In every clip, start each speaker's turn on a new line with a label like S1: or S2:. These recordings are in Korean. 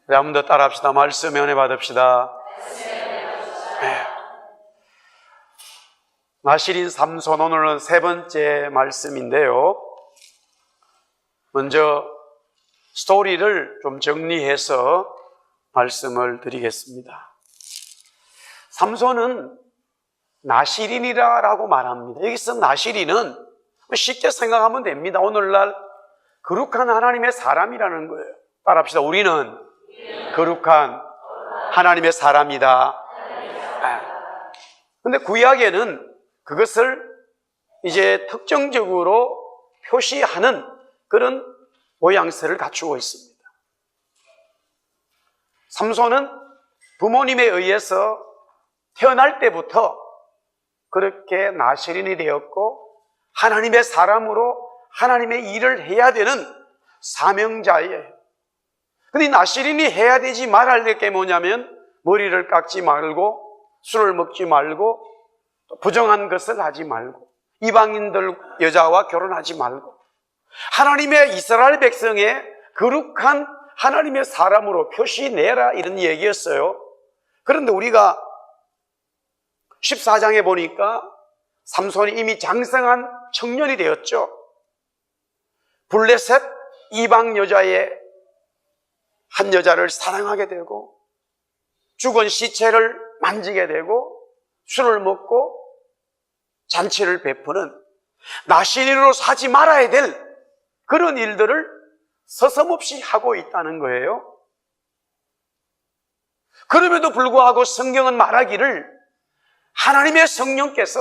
S1: 우리 한 번 더 따라합시다. 말씀 은혜 받읍시다. 네. 나실인 삼손, 오늘은 세 번째 말씀인데요. 먼저 스토리를 좀 정리해서 말씀을 드리겠습니다. 삼손은 나실인이라고 말합니다. 여기서 나실인은 쉽게 생각하면 됩니다. 오늘날 거룩한 하나님의 사람이라는 거예요. 따라합시다. 우리는 거룩한 하나님의 사람이다. 그런데 구약에는 그것을 이제 특정적으로 표시하는 그런 모양새를 갖추고 있습니다. 삼손은 부모님에 의해서 태어날 때부터 그렇게 나실인이 되었고 하나님의 사람으로 하나님의 일을 해야 되는 사명자예요. 근데 나실인이 해야 되지 말아야 될 게 뭐냐면 머리를 깎지 말고 술을 먹지 말고 부정한 것을 하지 말고 이방인들 여자와 결혼하지 말고 하나님의 이스라엘 백성의 거룩한 하나님의 사람으로 표시내라 이런 얘기였어요. 그런데 우리가 14장에 보니까 삼손이 이미 장성한 청년이 되었죠. 블레셋 이방 여자의 한 여자를 사랑하게 되고 죽은 시체를 만지게 되고 술을 먹고 잔치를 베푸는 나실인으로 사지 말아야 될 그런 일들을 서슴없이 하고 있다는 거예요. 그럼에도 불구하고 성경은 말하기를 하나님의 성령께서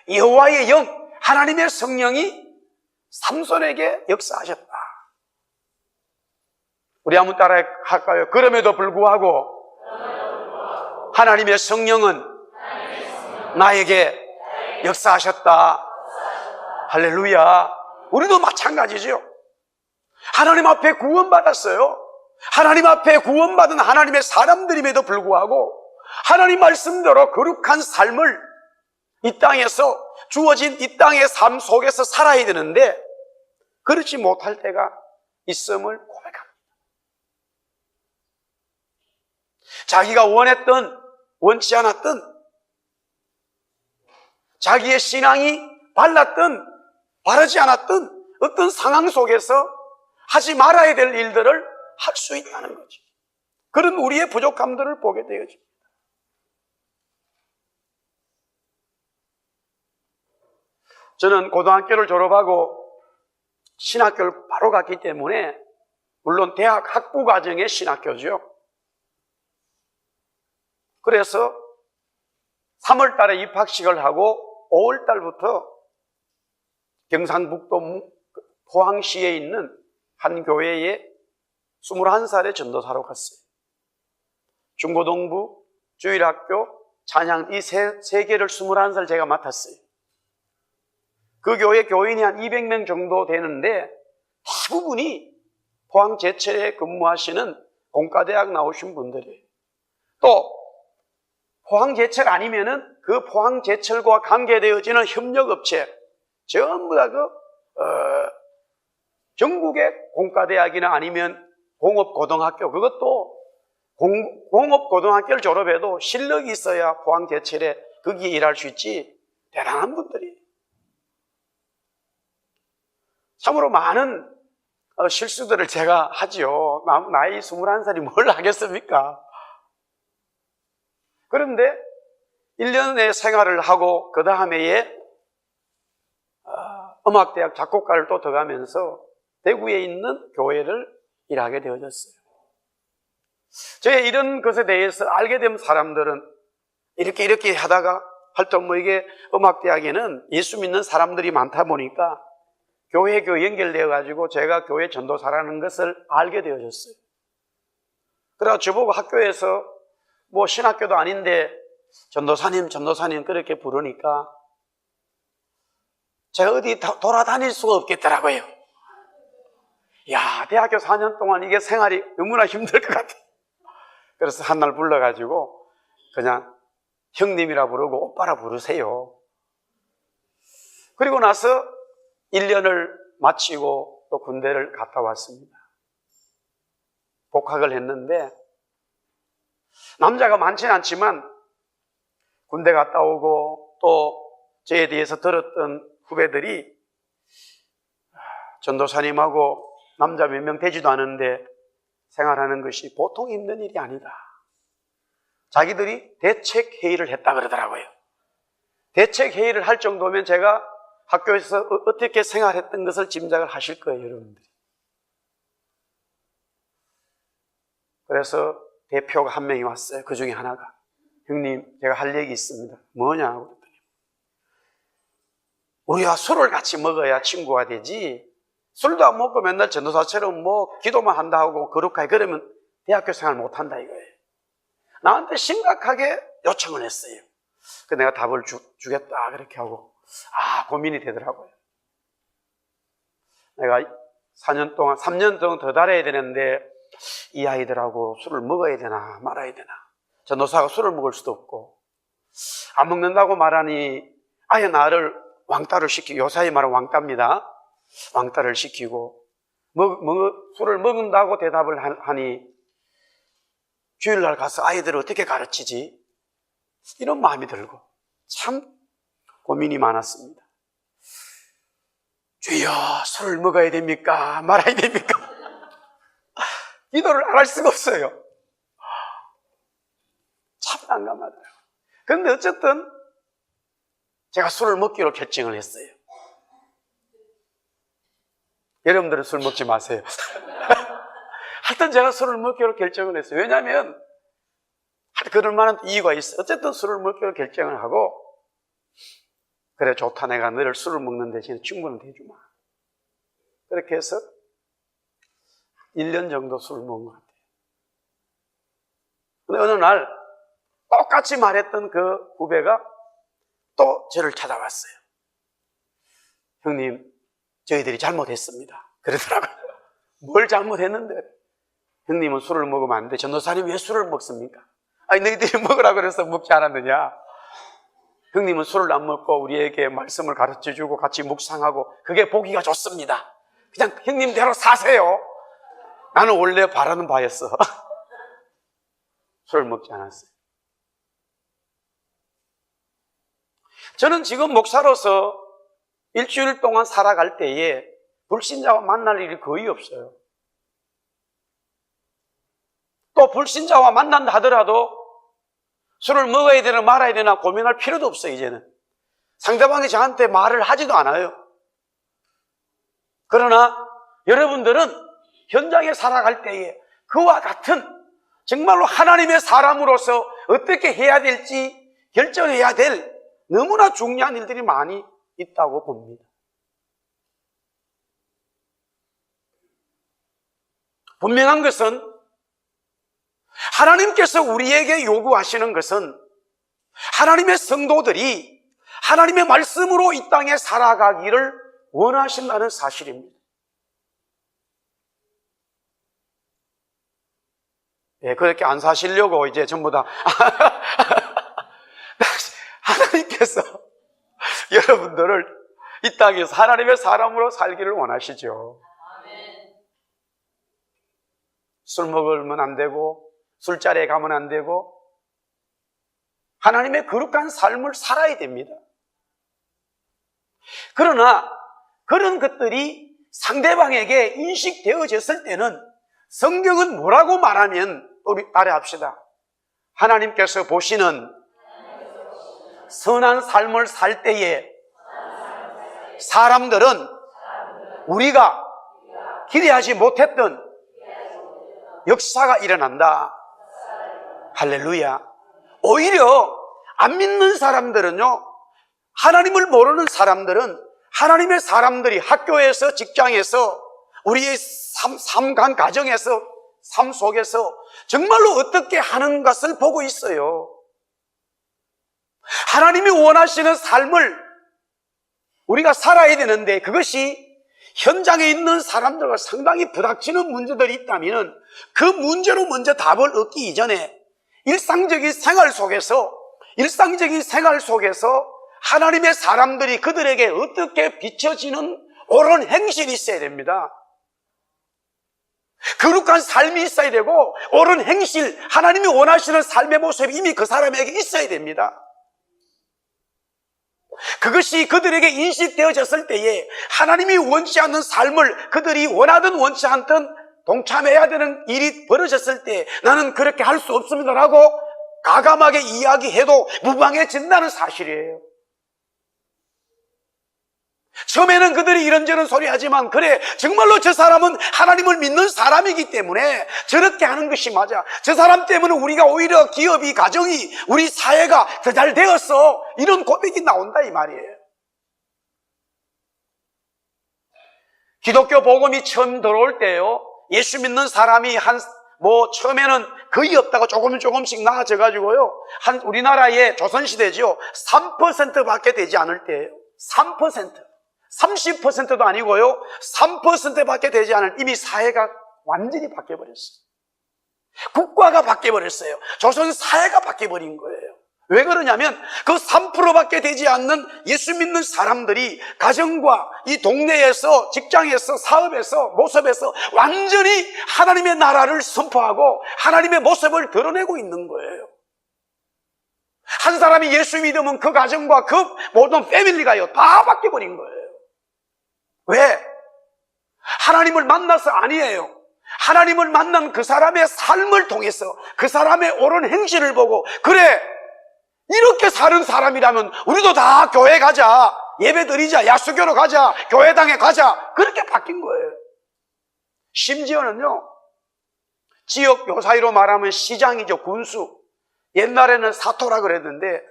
S1: 여호와의 영, 하나님의 성령이 삼손에게 역사하셨다. 우리 한번 따라 할까요? 그럼에도 불구하고 하나님의 성령은 나에게 역사하셨다. 할렐루야. 우리도 마찬가지죠. 하나님 앞에 구원받았어요. 하나님 앞에 구원받은 하나님의 사람들임에도 불구하고 하나님 말씀대로 거룩한 삶을 이 땅에서 주어진 이 땅의 삶 속에서 살아야 되는데 그렇지 못할 때가 있음을 고백합니다. 자기가 원했던 원치 않았던 자기의 신앙이 발랐던 바르지 않았던 어떤 상황 속에서 하지 말아야 될 일들을 할 수 있다는 거죠. 그런 우리의 부족함들을 보게 되어집니다. 저는 고등학교를 졸업하고 신학교를 바로 갔기 때문에 물론 대학 학부 과정의 신학교죠. 그래서 3월 달에 입학식을 하고 5월 달부터 경상북도 포항시에 있는 한 교회에 21살에 전도사로 갔어요. 중고등부, 주일학교, 찬양 이 세 개를 21살 제가 맡았어요. 그 교회 교인이 한 200명 정도 되는데 대부분이 포항제철에 근무하시는 공과대학 나오신 분들이에요. 또 포항제철 아니면은 그 포항제철과 관계되어지는 협력업체 전부 다 전국의 공과대학이나 아니면 공업고등학교, 그것도 공업고등학교를 졸업해도 실력이 있어야 포항제철에 거기에 일할 수 있지. 대단한 분들이 참으로 많은 실수들을 제가 하지요. 나이 21살이 뭘 하겠습니까? 그런데 1년의 생활을 하고 그 다음에 음악대학 작곡가를 또 더 가면서 대구에 있는 교회를 일하게 되어졌어요. 저의 이런 것에 대해서 알게 된 사람들은 이렇게 하다가 하여튼 이게 음악대학에는 예수 믿는 사람들이 많다 보니까 교회 연결되어 가지고 제가 교회 전도사라는 것을 알게 되어졌어요. 그래서 저보고 학교에서 신학교도 아닌데 전도사님 그렇게 부르니까 제가 어디 돌아다닐 수가 없겠더라고요. 야, 대학교 4년 동안 이게 생활이 너무나 힘들 것 같아. 그래서 한 날 불러가지고 그냥 형님이라 부르고 오빠라 부르세요. 그리고 나서 1년을 마치고 또 군대를 갔다 왔습니다. 복학을 했는데 남자가 많지는 않지만 군대 갔다 오고 또 저에 대해서 들었던 후배들이 전도사님하고 남자 몇 명 되지도 않은데 생활하는 것이 보통 힘든 일이 아니다. 자기들이 대책회의를 했다 그러더라고요. 대책회의를 할 정도면 제가 학교에서 어떻게 생활했던 것을 짐작을 하실 거예요, 여러분들이. 그래서 대표가 한 명이 왔어요. 그 중에 하나가. 형님, 제가 할 얘기 있습니다. 뭐냐고 그랬더니 우리가 술을 같이 먹어야 친구가 되지, 술도 안 먹고 맨날 전도사처럼 뭐 기도만 한다 하고 거룩하게 그러면 대학교 생활 못 한다 이거예요. 나한테 심각하게 요청을 했어요. 그 내가 답을 주겠다 그렇게 하고 고민이 되더라고요. 내가 4년 동안 3년 동안 더 달아야 되는데 이 아이들하고 술을 먹어야 되나 말아야 되나. 전도사가 술을 먹을 수도 없고 안 먹는다고 말하니 아예 나를 왕따를 시키고, 요사이 말하면 왕따입니다. 왕따를 시키고 술을 먹는다고 대답을 하니 주일날 가서 아이들을 어떻게 가르치지? 이런 마음이 들고 참 고민이 많았습니다. 주여, 술을 먹어야 됩니까? 말아야 됩니까? 기도를 안 할 수가 없어요. 참 난감하더라고요. 그런데 어쨌든 제가 술을 먹기로 결정을 했어요. 여러분들은 술 먹지 마세요. 하여튼 제가 술을 먹기로 결정을 했어요. 왜냐하면 그럴 만한 이유가 있어요. 어쨌든 술을 먹기로 결정을 하고, 그래 좋다, 내가 너를 술을 먹는 대신에 충분히 대주마. 그렇게 해서 1년 정도 술을 먹은 것 같아요. 근데 어느 날 똑같이 말했던 그 후배가 또 저를 찾아왔어요. 형님, 저희들이 잘못했습니다. 그러더라고요. 뭘 잘못했는데? 형님은 술을 먹으면 안 돼. 전도사님 왜 술을 먹습니까? 아니, 너희들이 먹으라고 그래서 먹지 않았느냐? 형님은 술을 안 먹고 우리에게 말씀을 가르쳐주고 같이 묵상하고 그게 보기가 좋습니다. 그냥 형님대로 사세요. 나는 원래 바라는 바였어. 술을 먹지 않았어요. 저는 지금 목사로서 일주일 동안 살아갈 때에 불신자와 만날 일이 거의 없어요. 또 불신자와 만난다 하더라도 술을 먹어야 되나 말아야 되나 고민할 필요도 없어요, 이제는. 상대방이 저한테 말을 하지도 않아요. 그러나 여러분들은 현장에 살아갈 때에 그와 같은 정말로 하나님의 사람으로서 어떻게 해야 될지 결정해야 될 너무나 중요한 일들이 많이 있다고 봅니다. 분명한 것은 하나님께서 우리에게 요구하시는 것은 하나님의 성도들이 하나님의 말씀으로 이 땅에 살아가기를 원하신다는 사실입니다. 예, 그렇게 안 사시려고 이제 전부 다 하나님께서 여러분들을 이 땅에서 하나님의 사람으로 살기를 원하시죠. 술 먹으면 안 되고 술자리에 가면 안 되고 하나님의 거룩한 삶을 살아야 됩니다. 그러나 그런 것들이 상대방에게 인식되어졌을 때는 성경은 뭐라고 말하면 우리 따라합시다. 하나님께서 보시는 선한 삶을 살 때에 사람들은 우리가 기대하지 못했던 역사가 일어난다. 할렐루야. 오히려 안 믿는 사람들은요, 하나님을 모르는 사람들은 하나님의 사람들이 학교에서, 직장에서, 우리의 삶 가정에서, 삶 속에서 정말로 어떻게 하는 것을 보고 있어요. 하나님이 원하시는 삶을 우리가 살아야 되는데 그것이 현장에 있는 사람들과 상당히 부닥치는 문제들이 있다면 그 문제로 먼저 답을 얻기 이전에 일상적인 생활 속에서 하나님의 사람들이 그들에게 어떻게 비춰지는 옳은 행실이 있어야 됩니다. 거룩한 삶이 있어야 되고 옳은 행실, 하나님이 원하시는 삶의 모습이 이미 그 사람에게 있어야 됩니다. 그것이 그들에게 인식되어졌을 때에 하나님이 원치 않는 삶을 그들이 원하든 원치 않든 동참해야 되는 일이 벌어졌을 때 나는 그렇게 할 수 없습니다라고 과감하게 이야기해도 무방해진다는 사실이에요. 처음에는 그들이 이런저런 소리 하지만 그래, 정말로 저 사람은 하나님을 믿는 사람이기 때문에 저렇게 하는 것이 맞아. 저 사람 때문에 우리가 오히려 기업이, 가정이, 우리 사회가 더 잘 되었어. 이런 고백이 나온다 이 말이에요. 기독교 복음이 처음 들어올 때요, 예수 믿는 사람이 처음에는 거의 없다가 조금씩 나아져가지고요, 우리나라의 조선시대죠, 3%밖에 되지 않을 때예요. 3%. 30%도 아니고요, 3%밖에 되지 않을 이미 사회가 완전히 바뀌어버렸어요. 국가가 바뀌어버렸어요. 조선 사회가 바뀌어버린 거예요. 왜 그러냐면 그 3%밖에 되지 않는 예수 믿는 사람들이 가정과 이 동네에서, 직장에서, 사업에서, 모습에서 완전히 하나님의 나라를 선포하고 하나님의 모습을 드러내고 있는 거예요. 한 사람이 예수 믿으면 그 가정과 그 모든 패밀리가요 다 바뀌어버린 거예요. 왜? 하나님을 만나서 아니에요. 하나님을 만난 그 사람의 삶을 통해서 그 사람의 옳은 행실을 보고, 그래, 이렇게 사는 사람이라면 우리도 다 교회 가자, 예배 드리자, 야수교로 가자, 교회당에 가자, 그렇게 바뀐 거예요. 심지어는요, 지역 요사이로 말하면 시장이죠. 군수. 옛날에는 사토라 그랬는데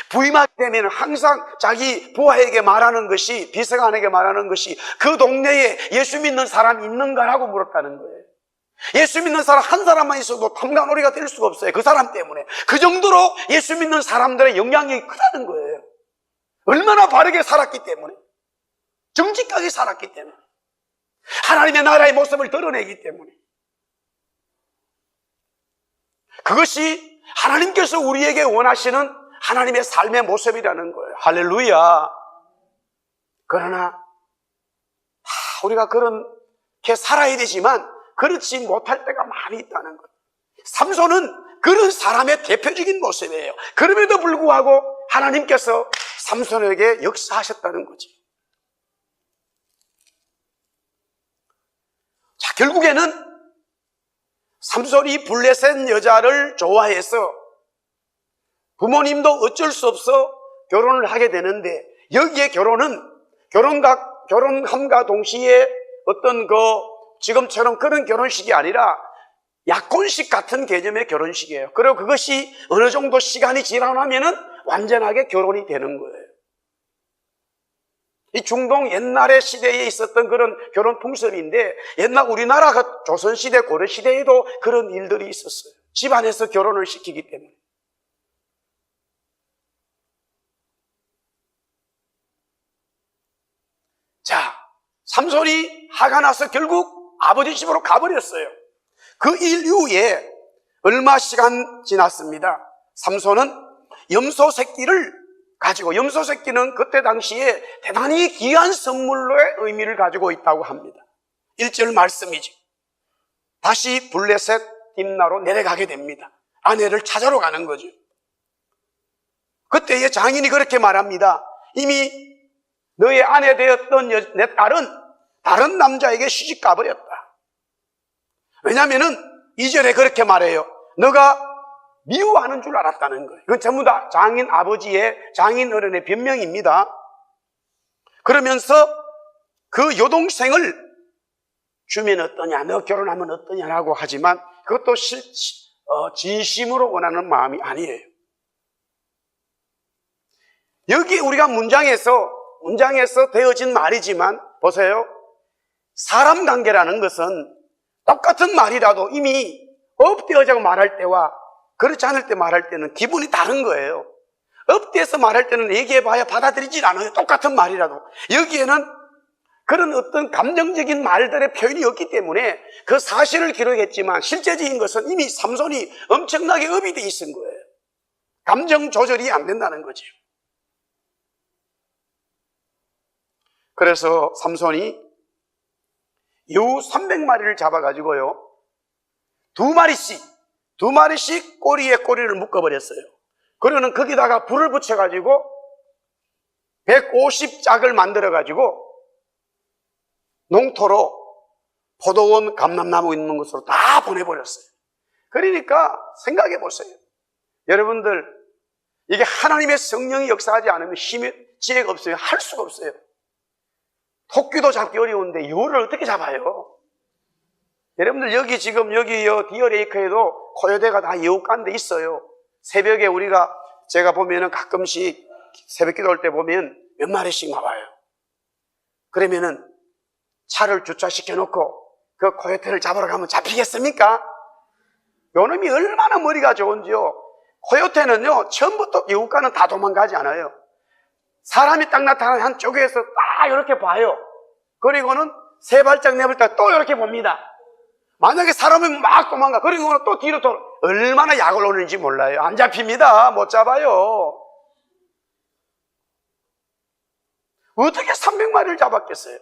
S1: 부임하게 되면 항상 자기 부하에게 말하는 것이, 비서관에게 말하는 것이 그 동네에 예수 믿는 사람이 있는가라고 물었다는 거예요. 예수 믿는 사람 한 사람만 있어도 탐관오리가 될 수가 없어요. 그 사람 때문에. 그 정도로 예수 믿는 사람들의 영향력이 크다는 거예요. 얼마나 바르게 살았기 때문에, 정직하게 살았기 때문에, 하나님의 나라의 모습을 드러내기 때문에. 그것이 하나님께서 우리에게 원하시는 하나님의 삶의 모습이라는 거예요. 할렐루야. 그러나 우리가 그렇게 살아야 되지만 그렇지 못할 때가 많이 있다는 거예요. 삼손은 그런 사람의 대표적인 모습이에요. 그럼에도 불구하고 하나님께서 삼손에게 역사하셨다는 거지. 자, 결국에는 삼손이 블레셋 여자를 좋아해서 부모님도 어쩔 수 없어 결혼을 하게 되는데, 여기에 결혼함과 동시에 어떤 지금처럼 그런 결혼식이 아니라 약혼식 같은 개념의 결혼식이에요. 그리고 그것이 어느 정도 시간이 지나고 나면은 완전하게 결혼이 되는 거예요. 이 중동 옛날의 시대에 있었던 그런 결혼 풍습인데, 옛날 우리나라 조선시대, 고려시대에도 그런 일들이 있었어요. 집안에서 결혼을 시키기 때문에. 자, 삼손이 화가 나서 결국 아버지 집으로 가버렸어요. 그 일 이후에 얼마 시간 지났습니다. 삼손은 염소 새끼를 가지고, 염소 새끼는 그때 당시에 대단히 귀한 선물로의 의미를 가지고 있다고 합니다. 1절 말씀이지. 다시 블레셋 딥나로 내려가게 됩니다. 아내를 찾아러 가는 거죠. 그때의 장인이 그렇게 말합니다. 이미 너의 아내 되었던 내 딸은 다른 남자에게 시집 가버렸다. 왜냐하면은 2절에 그렇게 말해요. 너가 미워하는 줄 알았다는 거예요. 이건 전부 다 장인 아버지의, 장인 어른의 변명입니다. 그러면서 그 여동생을 주면 어떠냐, 너 결혼하면 어떠냐라고 하지만 그것도 진심으로 원하는 마음이 아니에요. 여기 우리가 문장에서 되어진 말이지만 보세요. 사람 관계라는 것은 똑같은 말이라도 이미 업되어자고 말할 때와 그렇지 않을 때 말할 때는 기분이 다른 거예요. 업돼서 말할 때는 얘기해봐야 받아들이질 않아요. 똑같은 말이라도. 여기에는 그런 어떤 감정적인 말들의 표현이 없기 때문에 그 사실을 기록했지만 실제적인 것은 이미 삼손이 엄청나게 업이 돼 있은 거예요. 감정 조절이 안 된다는 거죠. 그래서 삼손이 여우 300마리를 잡아가지고요, 두 마리씩 꼬리에 꼬리를 묶어버렸어요. 그러고는 거기다가 불을 붙여가지고 150짝을 만들어가지고 농토로 포도원, 감람나무 있는 곳으로 다 보내버렸어요. 그러니까 생각해 보세요. 여러분들, 이게 하나님의 성령이 역사하지 않으면 힘이, 지혜가 없어요. 할 수가 없어요. 토끼도 잡기 어려운데 여우를 어떻게 잡아요? 여러분들, 여기 지금 여기 디어레이크에도 코요대가 다 여우 깐 데 있어요. 새벽에 제가 보면은 가끔씩 새벽 기도 올 때 보면 몇 마리씩 나와요. 그러면은 차를 주차시켜 놓고 그 코요테를 잡으러 가면 잡히겠습니까? 요놈이 얼마나 머리가 좋은지요. 코요테는요, 처음부터 여우과는 다 도망가지 않아요. 사람이 딱 나타나는 한쪽에서 딱 이렇게 봐요. 그리고는 세 발짝 네 발짝 또 이렇게 봅니다. 만약에 사람이 막 도망가, 그리고는 또 뒤로 또 얼마나 약을 오는지 몰라요. 안 잡힙니다. 못 잡아요. 어떻게 300마리를 잡았겠어요?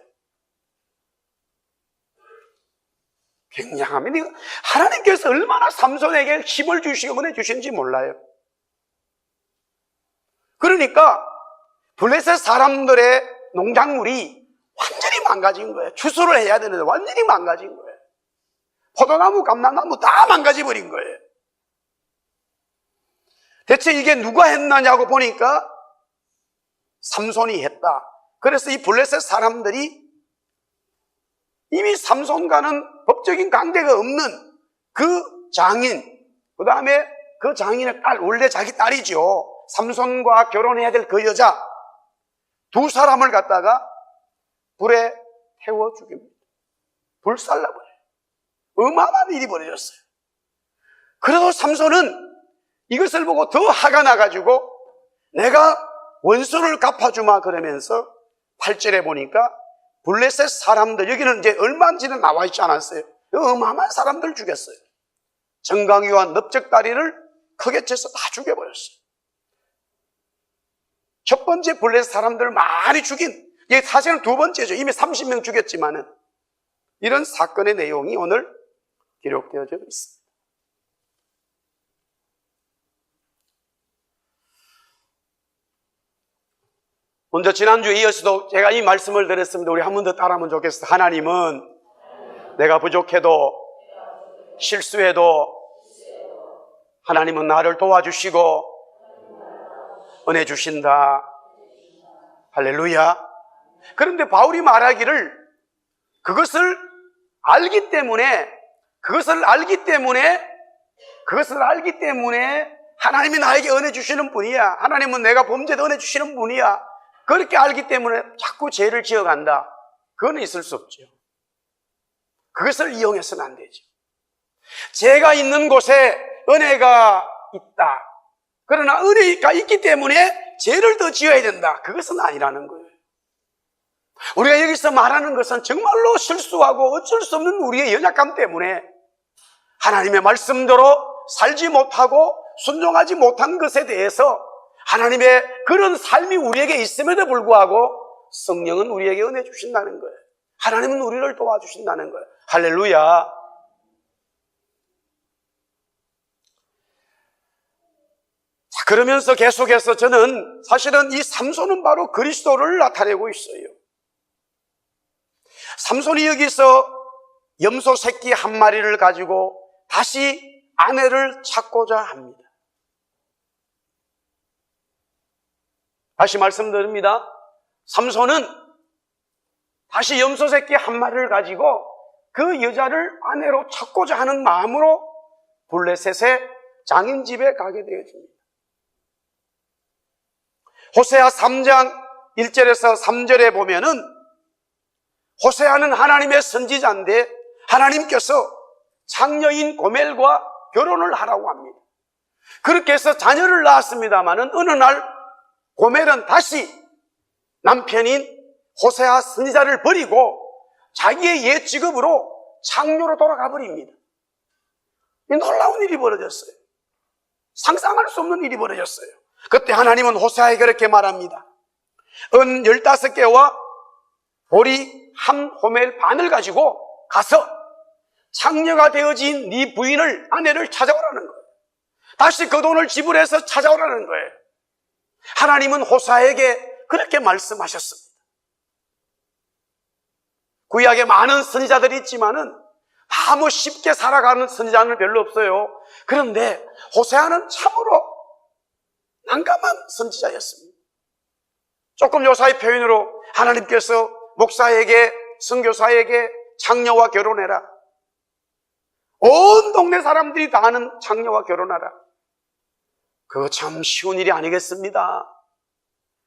S1: 굉장합니다. 하나님께서 얼마나 삼손에게 힘을 주시고 은혜 주신지 몰라요. 그러니까 블레셋 사람들의 농작물이 완전히 망가진 거예요. 추수를 해야 되는데 완전히 망가진 거예요. 포도나무, 감람나무 다 망가져버린 거예요. 대체 이게 누가 했느냐고 보니까 삼손이 했다. 그래서 이 블레셋 사람들이 이미 삼손과는 법적인 관계가 없는 그 장인, 그 다음에 그 장인의 딸, 원래 자기 딸이죠. 삼손과 결혼해야 될 그 여자, 두 사람을 갖다가 불에 태워 죽입니다. 불살라버려요. 어마어마한 일이 벌어졌어요. 그래도 삼손은 이것을 보고 더 화가 나가지고 내가 원수를 갚아주마 그러면서 8절에 보니까 블레셋 사람들, 여기는 이제 얼마인지는 나와 있지 않았어요. 어마어마한 사람들 죽였어요. 정강이와 넓적다리를 크게 쳐서 다 죽여버렸어요. 첫 번째 블레셋 사람들을 많이 죽인, 이게 사실은 두 번째죠. 이미 30명 죽였지만은 이런 사건의 내용이 오늘 기록되어져 있습니다. 먼저 지난주에 이어서도 제가 이 말씀을 드렸습니다. 우리 한 번 더 따라하면 좋겠어요. 하나님은 내가 부족해도 실수해도 하나님은 나를 도와주시고 은혜 주신다. 할렐루야. 그런데 바울이 말하기를 그것을 알기 때문에 하나님이 나에게 은혜 주시는 분이야. 하나님은 내가 범죄도 은혜 주시는 분이야. 그렇게 알기 때문에 자꾸 죄를 지어간다. 그건 있을 수 없죠. 그것을 이용해서는 안 되죠. 죄가 있는 곳에 은혜가 있다. 그러나 은혜가 있기 때문에 죄를 더 지어야 된다. 그것은 아니라는 거예요. 우리가 여기서 말하는 것은 정말로 실수하고 어쩔 수 없는 우리의 연약함 때문에 하나님의 말씀대로 살지 못하고 순종하지 못한 것에 대해서 하나님의 그런 삶이 우리에게 있음에도 불구하고 성령은 우리에게 은혜 주신다는 거예요. 하나님은 우리를 도와주신다는 거예요. 할렐루야. 자, 그러면서 계속해서 저는 사실은 이 삼손은 바로 그리스도를 나타내고 있어요. 삼손이 여기서 염소 새끼 한 마리를 가지고 다시 아내를 찾고자 합니다. 다시 말씀드립니다. 삼손은 다시 염소 새끼 한 마리를 가지고 그 여자를 아내로 찾고자 하는 마음으로 블레셋의 장인 집에 가게 되어집니다. 호세아 3장 1절에서 3절에 보면은 호세아는 하나님의 선지자인데 하나님께서 장녀인 고멜과 결혼을 하라고 합니다. 그렇게 해서 자녀를 낳았습니다마는 어느 날 고멜은 다시 남편인 호세아 선지자를 버리고 자기의 옛 직업으로 장녀로 돌아가 버립니다. 이 놀라운 일이 벌어졌어요. 상상할 수 없는 일이 벌어졌어요. 그때 하나님은 호세아에게 그렇게 말합니다. 은 15개와 보리 한 호멜 반을 가지고 가서 창녀가 되어진 네 부인을, 아내를 찾아오라는 거예요. 다시 그 돈을 지불해서 찾아오라는 거예요. 하나님은 호사에게 그렇게 말씀하셨습니다. 구약에 많은 선지자들이 있지만은 다 쉽게 살아가는 선지자는 별로 없어요. 그런데 호세아는 참으로 난감한 선지자였습니다. 조금 요사의 표현으로 하나님께서 목사에게, 선교사에게 창녀와 결혼해라. 온 동네 사람들이 다 아는 창녀와 결혼하라. 그거 참 쉬운 일이 아니겠습니다.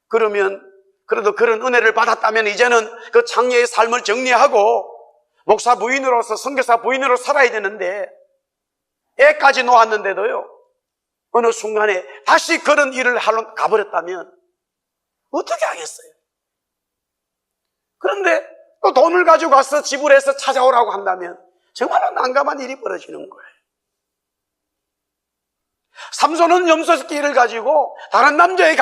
S1: 그러면 그래도 그런 은혜를 받았다면 이제는 그 창녀의 삶을 정리하고 목사 부인으로서, 선교사 부인으로 살아야 되는데 애까지 놓았는데도요, 어느 순간에 다시 그런 일을 하러 가버렸다면 어떻게 하겠어요? 그런데 또 돈을 가지고 가서 지불해서 찾아오라고 한다면 정말로 난감한 일이 벌어지는 거예요. 삼손은 염소새끼를 가지고 다른 남자에게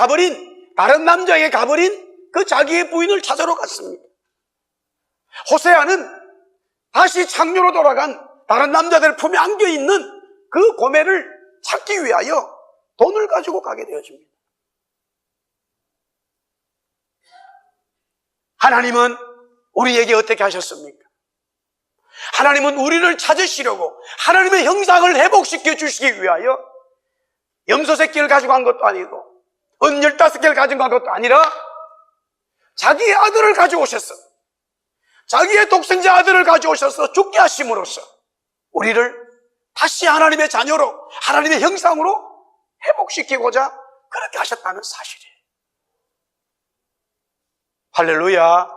S1: 가버린 그 자기의 부인을 찾아러 갔습니다. 호세아는 다시 창녀로 돌아간 다른 남자들 품에 안겨있는 그 고매를 찾기 위하여 돈을 가지고 가게 되어집니다. 하나님은 우리에게 어떻게 하셨습니까? 하나님은 우리를 찾으시려고 하나님의 형상을 회복시켜 주시기 위하여 염소새끼를 가지고 간 것도 아니고 은 15개를 가지고 간 것도 아니라 자기의 아들을 가져오셨어. 자기의 독생자 아들을 가져오셔서 죽게 하심으로써 우리를 다시 하나님의 자녀로, 하나님의 형상으로 회복시키고자 그렇게 하셨다는 사실이에요. 할렐루야.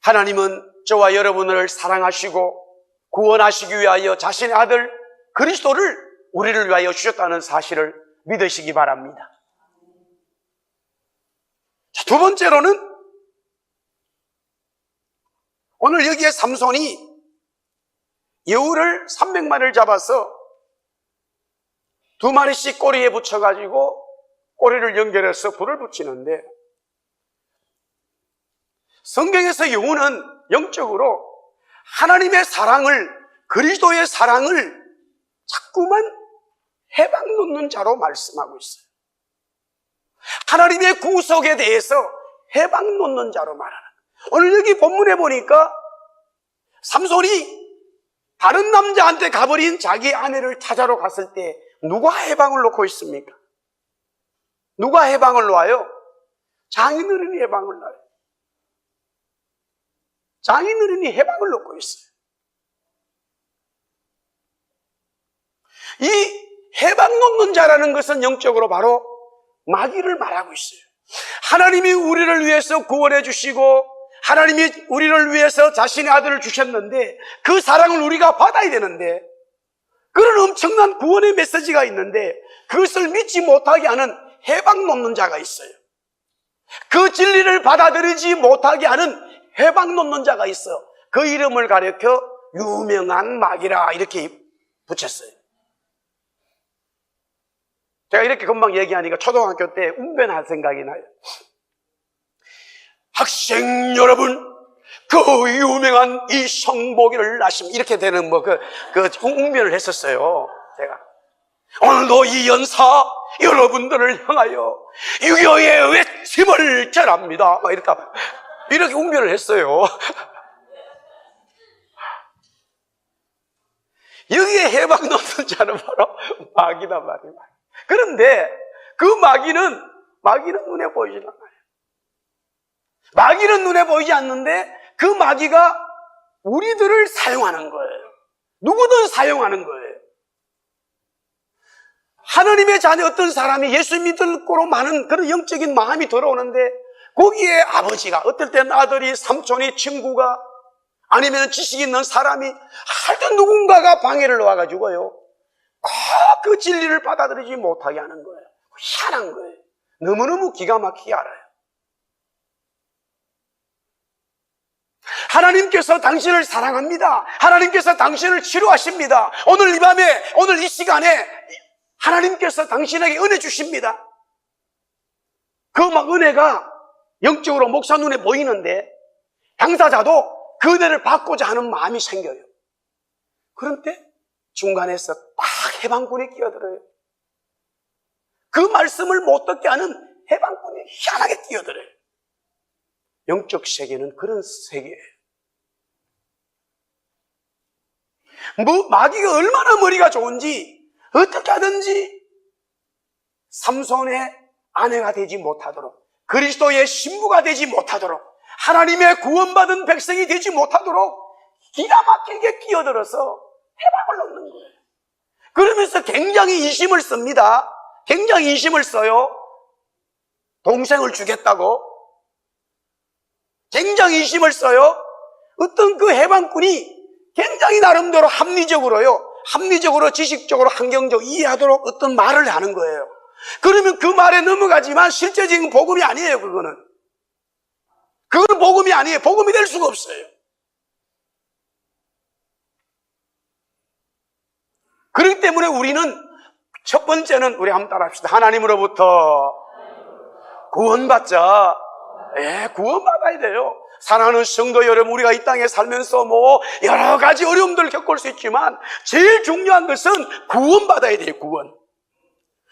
S1: 하나님은 저와 여러분을 사랑하시고 구원하시기 위하여 자신의 아들 그리스도를 우리를 위하여 주셨다는 사실을 믿으시기 바랍니다. 자, 두 번째로는 오늘 여기에 삼손이 여우를 300마리를 잡아서 2마리씩 꼬리에 붙여가지고 꼬리를 연결해서 불을 붙이는데, 성경에서 여우는 영적으로 하나님의 사랑을, 그리스도의 사랑을 자꾸만 해방 놓는 자로 말씀하고 있어요. 하나님의 구속에 대해서 해방 놓는 자로 말하는. 오늘 여기 본문에 보니까 삼손이 다른 남자한테 가버린 자기 아내를 찾아러 갔을 때 누가 해방을 놓고 있습니까? 누가 해방을 놓아요? 장인어른이 해방을 놓아요. 장인어른이 해방을 놓고 있어요. 이 해방 놓는 자라는 것은 영적으로 바로 마귀를 말하고 있어요. 하나님이 우리를 위해서 구원해 주시고 하나님이 우리를 위해서 자신의 아들을 주셨는데 그 사랑을 우리가 받아야 되는데, 그런 엄청난 구원의 메시지가 있는데 그것을 믿지 못하게 하는 해방 놓는 자가 있어요. 그 진리를 받아들이지 못하게 하는 해방 놓는 자가 있어. 그 이름을 가리켜 유명한 마귀라 이렇게 붙였어요. 제가 이렇게 금방 얘기하니까 초등학교 때 운변할 생각이 나요. 학생 여러분, 그 유명한 이 성보기를 낳으시면 이렇게 되는 웅변을 했었어요. 제가 오늘도 이 연사 여러분들을 향하여 유교의 외침을 전합니다. 막 이렇게 웅변을 했어요. 여기에 해방 놓는 자는 바로 마귀다 말이에요. 그런데 그 마귀는 눈에 보이지 않아요. 마귀는 눈에 보이지 않는데 그 마귀가 우리들을 사용하는 거예요. 누구든 사용하는 거예요. 하나님의 자녀 어떤 사람이 예수 믿을 거로 많은 그런 영적인 마음이 들어오는데 거기에 아버지가, 어떨 때는 아들이, 삼촌이, 친구가, 아니면 지식 있는 사람이, 하여튼 누군가가 방해를 놓아가지고요 꼭 그 진리를 받아들이지 못하게 하는 거예요. 희한한 거예요. 너무너무 기가 막히게 알아요. 하나님께서 당신을 사랑합니다. 하나님께서 당신을 치료하십니다. 오늘 이 밤에, 오늘 이 시간에 하나님께서 당신에게 은혜 주십니다. 그 막 은혜가 영적으로 목사 눈에 보이는데 당사자도 그 은혜를 받고자 하는 마음이 생겨요. 그런데 중간에서 딱 해방꾼이 끼어들어요. 그 말씀을 못 듣게 하는 해방꾼이 희한하게 끼어들어요. 영적 세계는 그런 세계예요. 마귀가 얼마나 머리가 좋은지 어떻게 하든지 삼손의 아내가 되지 못하도록, 그리스도의 신부가 되지 못하도록, 하나님의 구원받은 백성이 되지 못하도록 기가 막히게 끼어들어서 해방을 놓는 거예요. 그러면서 굉장히 이심을 씁니다. 굉장히 이심을 써요. 동생을 주겠다고 굉장히 이심을 써요. 어떤 그 해방꾼이 굉장히 나름대로 합리적으로 지식적으로 환경적으로 이해하도록 어떤 말을 하는 거예요. 그러면 그 말에 넘어가지만 실제적인 복음이 아니에요. 그거는 복음이 아니에요. 복음이 될 수가 없어요. 그렇기 때문에 우리는 첫 번째는 우리 한번 따라합시다. 하나님으로부터 구원받자. 구원받아야 돼요. 사랑하는 성도 여러분, 우리가 이 땅에 살면서 여러 가지 어려움들을 겪을 수 있지만 제일 중요한 것은 구원받아야 돼요. 구원.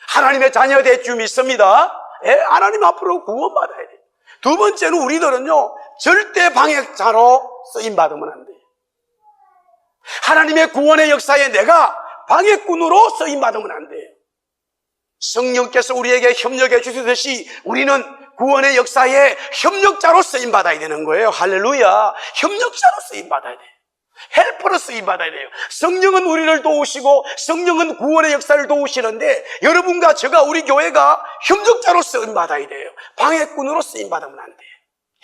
S1: 하나님의 자녀가 될 줄 믿습니다. 하나님 앞으로 구원받아야 돼요. 두 번째는 우리들은요, 절대 방해자로 쓰임받으면 안 돼요. 하나님의 구원의 역사에 내가 방해꾼으로 쓰임받으면 안 돼요. 성령께서 우리에게 협력해 주시듯이 우리는 구원의 역사에 협력자로 쓰임받아야 되는 거예요. 할렐루야. 협력자로 쓰임받아야 돼요. 헬퍼로 쓰임받아야 돼요. 성령은 우리를 도우시고 성령은 구원의 역사를 도우시는데 여러분과 저가, 우리 교회가 협력자로 쓰임받아야 돼요. 방해꾼으로 쓰임받으면 안 돼요.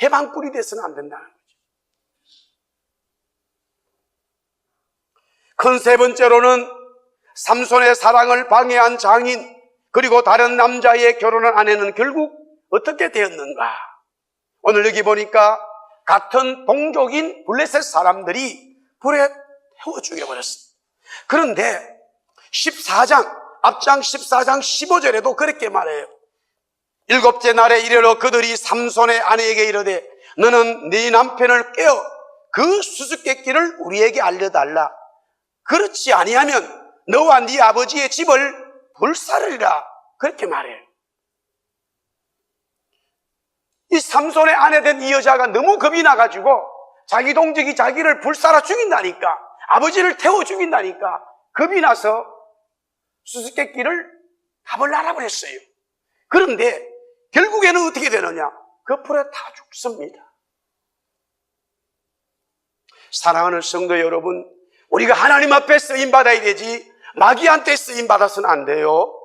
S1: 해방꾼이 돼서는 안 된다는 거죠. 큰 세 번째로는 삼손의 사랑을 방해한 장인, 그리고 다른 남자의 결혼한 아내는 결국 어떻게 되었는가? 오늘 여기 보니까 같은 동족인 블레셋 사람들이 불에 태워 죽여버렸습니다. 그런데 14장, 앞장 14장 15절에도 그렇게 말해요. 일곱째 날에 이르러 그들이 삼손의 아내에게 이르되 너는 네 남편을 깨어 그 수수께끼를 우리에게 알려달라. 그렇지 아니하면 너와 네 아버지의 집을 불사르리라. 그렇게 말해요. 이 삼손의 아내 된 이 여자가 너무 겁이 나가지고 자기 동족이 자기를 불살아 죽인다니까, 아버지를 태워 죽인다니까 겁이 나서 수수께끼를 답을 알아버렸어요. 그런데 결국에는 어떻게 되느냐? 그 불에 다 죽습니다. 사랑하는 성도 여러분, 우리가 하나님 앞에 쓰임받아야 되지 마귀한테 쓰임받아서는 안 돼요.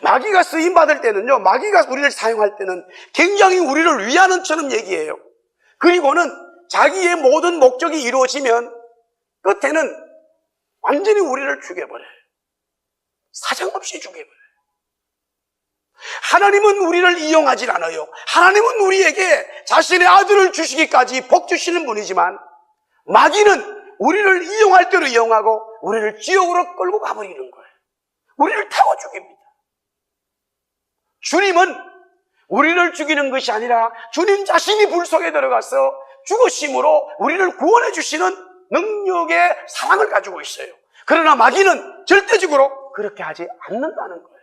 S1: 마귀가 쓰임받을 때는요, 마귀가 우리를 사용할 때는 굉장히 우리를 위하는 처럼 얘기해요. 그리고는 자기의 모든 목적이 이루어지면 끝에는 완전히 우리를 죽여버려요. 사정없이 죽여버려요. 하나님은 우리를 이용하지 않아요. 하나님은 우리에게 자신의 아들을 주시기까지 복 주시는 분이지만 마귀는 우리를 이용할 대로 이용하고 우리를 지옥으로 끌고 가버리는 거예요. 우리를 태워 죽입니다. 주님은 우리를 죽이는 것이 아니라 주님 자신이 불 속에 들어가서 죽으심으로 우리를 구원해 주시는 능력의 사랑을 가지고 있어요. 그러나 마귀는 절대적으로 그렇게 하지 않는다는 거예요.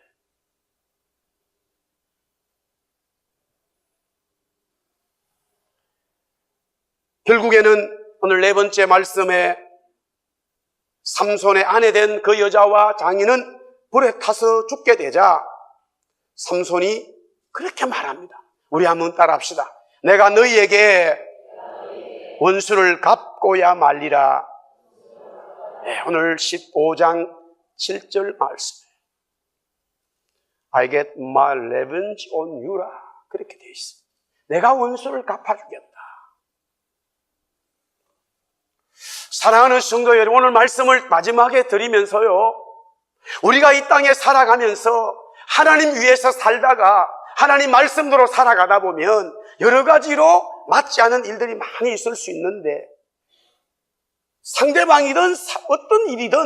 S1: 결국에는 오늘 네 번째 말씀에 삼손의 아내 된 그 여자와 장인은 불에 타서 죽게 되자 삼손이 그렇게 말합니다. 우리 한번 따라합시다. 내가 너희에게 원수를 갚고야 말리라. 네, 오늘 15장 7절 말씀. I get my revenge on you라. 그렇게 되어 있습니다. 내가 원수를 갚아주겠다. 사랑하는 성도 여러분, 오늘 말씀을 마지막에 드리면서요, 우리가 이 땅에 살아가면서 하나님 위에서 살다가 하나님 말씀대로 살아가다 보면 여러 가지로 맞지 않은 일들이 많이 있을 수 있는데 상대방이든 어떤 일이든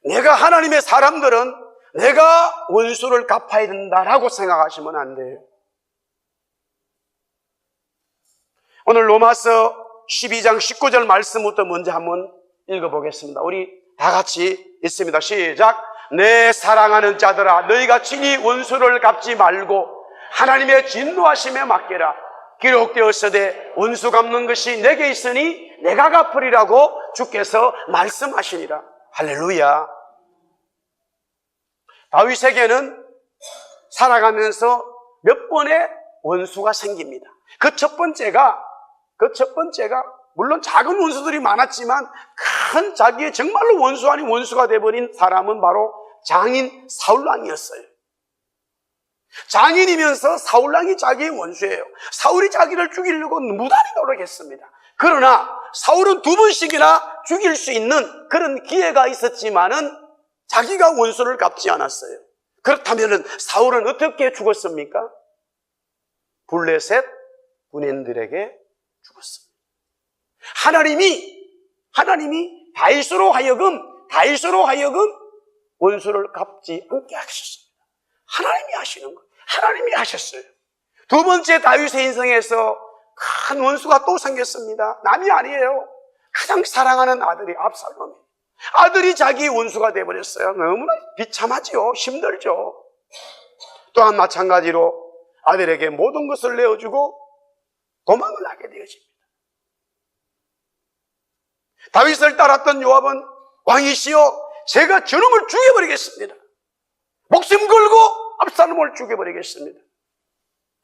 S1: 내가 하나님의 사람들은 내가 원수를 갚아야 된다라고 생각하시면 안 돼요. 오늘 로마서 12장 19절 말씀부터 먼저 한번 읽어보겠습니다. 우리 다 같이 읽습니다. 시작. 내 사랑하는 자들아, 너희가 친히 원수를 갚지 말고 하나님의 진노하심에 맡겨라. 기록되었으되 원수 갚는 것이 내게 있으니 내가 갚으리라고 주께서 말씀하시니라. 할렐루야. 다윗에게는 살아가면서 몇 번의 원수가 생깁니다. 그 첫 번째가 물론 작은 원수들이 많았지만 큰 자기의 정말로 원수 아닌 원수가 되어버린 사람은 바로 장인 사울왕이었어요. 장인이면서 사울왕이 자기의 원수예요. 사울이 자기를 죽이려고 무단히 노력했습니다. 그러나 사울은 2번씩이나 죽일 수 있는 그런 기회가 있었지만은 자기가 원수를 갚지 않았어요. 그렇다면 사울은 어떻게 죽었습니까? 블레셋 군인들에게 죽었습니다. 하나님이 다윗으로 하여금 원수를 갚지 않게 하셨습니다. 하나님이 하시는 거예요. 하나님이 하셨어요. 2번째, 다윗의 인생에서 큰 원수가 또 생겼습니다. 남이 아니에요. 가장 사랑하는 아들이 압살롬이에요. 아들이 자기 원수가 되어버렸어요. 너무나 비참하지요. 힘들죠. 또한 마찬가지로 아들에게 모든 것을 내어주고 도망을 하게 되어집니다. 다윗을 따랐던 요압은 왕이시여, 제가 저놈을 죽여버리겠습니다. 목숨 걸고 압살롬을 죽여버리겠습니다.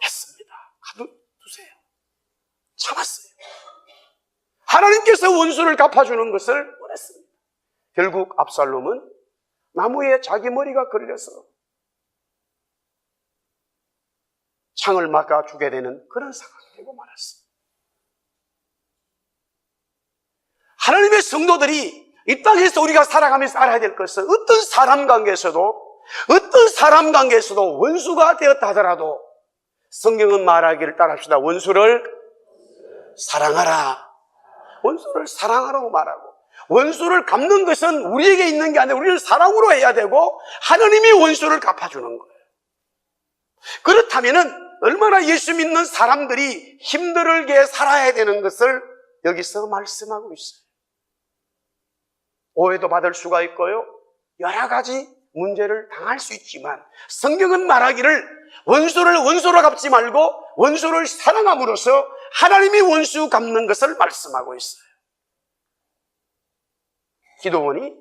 S1: 했습니다. 가두세요. 참았어요. 하나님께서 원수를 갚아주는 것을 원했습니다. 결국 압살롬은 나무에 자기 머리가 걸려서 창을 막아 죽게 되는 그런 상황이 되고 말았습니다. 하나님의 성도들이 이 땅에서 우리가 살아가면서 알아야 될 것은 어떤 사람 관계에서도 원수가 되었다 하더라도 성경은 말하기를 따라합시다. 원수를 사랑하라. 원수를 사랑하라고 말하고, 원수를 갚는 것은 우리에게 있는 게 아니라 우리를 사랑으로 해야 되고 하나님이 원수를 갚아주는 거예요. 그렇다면 얼마나 예수 믿는 사람들이 힘들게 살아야 되는 것을 여기서 말씀하고 있어요. 오해도 받을 수가 있고요, 여러 가지 문제를 당할 수 있지만 성경은 말하기를 원수를 원수로 갚지 말고 원수를 사랑함으로써 하나님이 원수 갚는 것을 말씀하고 있어요. 기도원이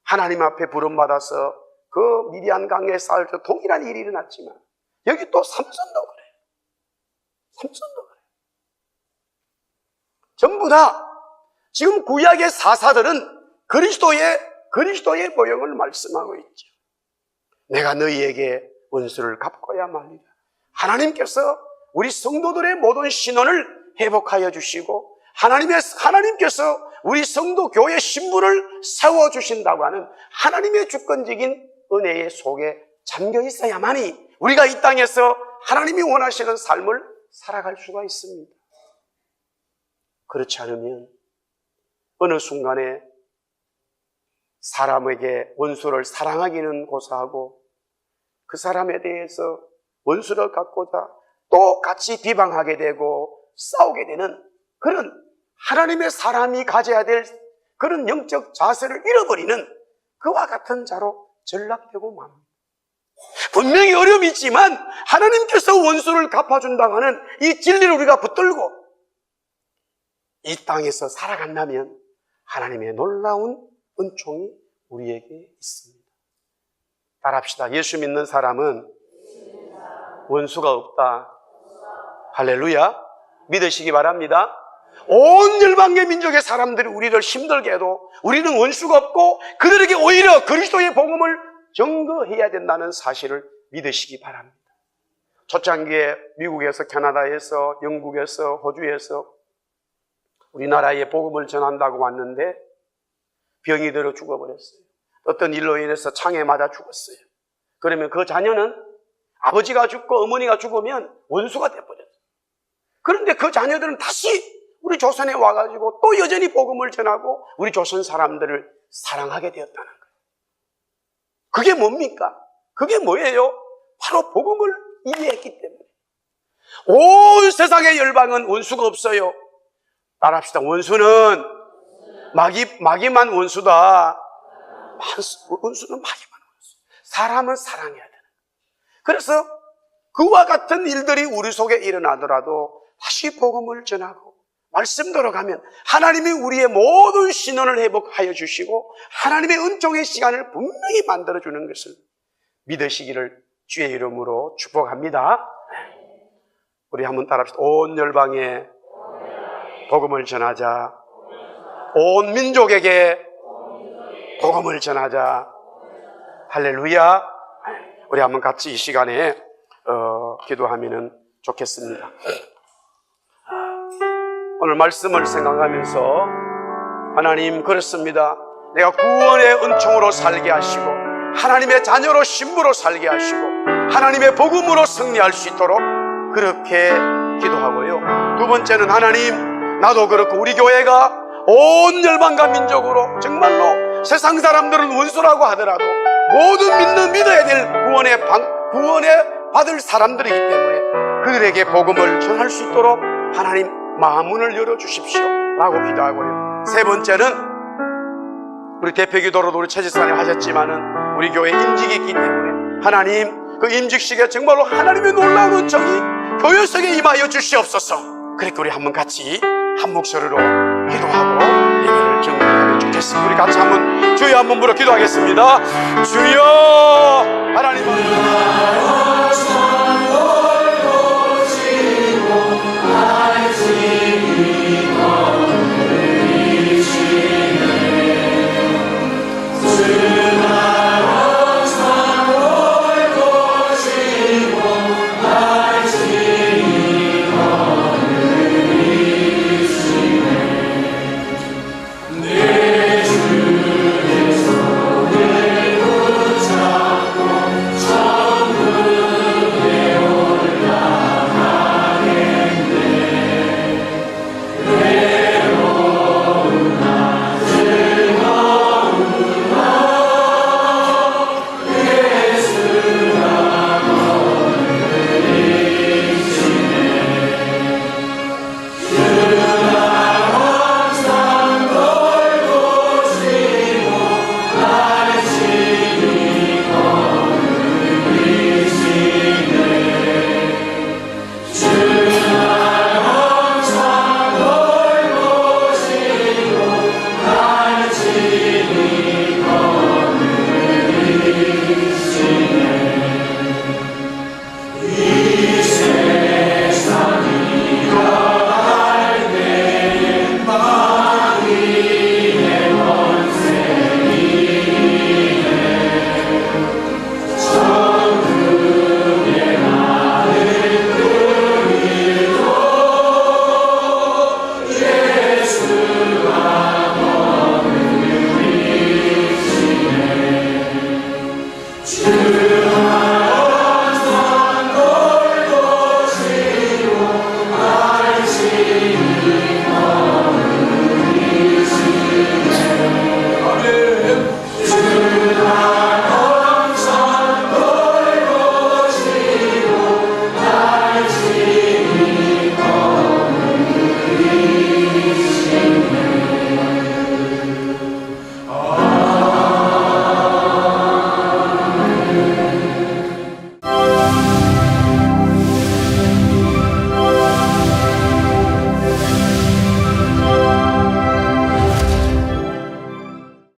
S1: 하나님 앞에 부름받아서 그 미디안 강에 싸울 때 동일한 일이 일어났지만 여기 또 삼손도 그래요. 전부 다 지금 구약의 사사들은 그리스도의 모형을 말씀하고 있죠. 내가 너희에게 원수를 갚고야 말리라. 하나님께서 우리 성도들의 모든 신원을 회복하여 주시고 하나님께서 우리 성도 교회 신분을 세워주신다고 하는 하나님의 주권적인 은혜의 속에 잠겨 있어야만이 우리가 이 땅에서 하나님이 원하시는 삶을 살아갈 수가 있습니다. 그렇지 않으면 어느 순간에 사람에게 원수를 사랑하기는 고사하고 그 사람에 대해서 원수를 갚고자 또 같이 비방하게 되고 싸우게 되는 그런 하나님의 사람이 가져야 될 그런 영적 자세를 잃어버리는 그와 같은 자로 전락되고 맙니다. 분명히 어려움이 있지만 하나님께서 원수를 갚아준다고 하는 이 진리를 우리가 붙들고 이 땅에서 살아간다면 하나님의 놀라운 은총이 우리에게 있습니다. 따라합시다. 예수 믿는 사람은 원수가 없다. 할렐루야. 믿으시기 바랍니다. 온 열방계 민족의 사람들이 우리를 힘들게 해도 우리는 원수가 없고 그들에게 오히려 그리스도의 복음을 전거해야 된다는 사실을 믿으시기 바랍니다. 초창기에 미국에서, 캐나다에서, 영국에서, 호주에서 우리나라에 복음을 전한다고 왔는데 병이 들어 죽어버렸어요. 어떤 일로 인해서 창에 맞아 죽었어요. 그러면 그 자녀는 아버지가 죽고 어머니가 죽으면 원수가 돼버렸어요. 그런데 그 자녀들은 다시 우리 조선에 와가지고 또 여전히 복음을 전하고 우리 조선 사람들을 사랑하게 되었다는 거예요. 그게 뭡니까? 그게 뭐예요? 바로 복음을 이해했기 때문에. 온 세상의 열방은 원수가 없어요. 따라합시다. 원수는 마귀만 원수다. 원수는 마귀만 원수. 사람은 사랑해야 되는. 그래서 그와 같은 일들이 우리 속에 일어나더라도 다시 복음을 전하고 말씀대로 가면 하나님이 우리의 모든 신원을 회복하여 주시고 하나님의 은총의 시간을 분명히 만들어주는 것을 믿으시기를 주의 이름으로 축복합니다. 우리 한번 따라합시다. 온 열방에 복음을 전하자. 온 민족에게 복음을 전하자. 할렐루야. 우리 한번 같이 이 시간에 기도하면 좋겠습니다. 오늘 말씀을 생각하면서 하나님, 그렇습니다. 내가 구원의 은총으로 살게 하시고 하나님의 자녀로 신부로 살게 하시고 하나님의 복음으로 승리할 수 있도록 그렇게 기도하고요. 두 번째는 하나님, 나도 그렇고 우리 교회가 온 열방과 민족으로 정말로 세상 사람들은 원수라고 하더라도 모든 믿어야 될 구원에 받을 사람들이기 때문에 그들에게 복음을 전할 수 있도록 하나님 마음문을 열어주십시오 라고 기도하고요. 세 번째는 우리 대표기도로도 우리 최지사님 하셨지만은 우리 교회 임직이 있기 때문에 하나님, 그 임직식에 정말로 하나님의 놀라운 은총이 교회 속에 임하여 주시옵소서. 그렇게 우리 한번 같이 한 목소리로 기도하고 예배를 정리하면 좋겠습니다. 우리 같이 한번 주여 한번 불러 기도하겠습니다. 주여, 하나님
S2: 세상이 가갈 때에 마음이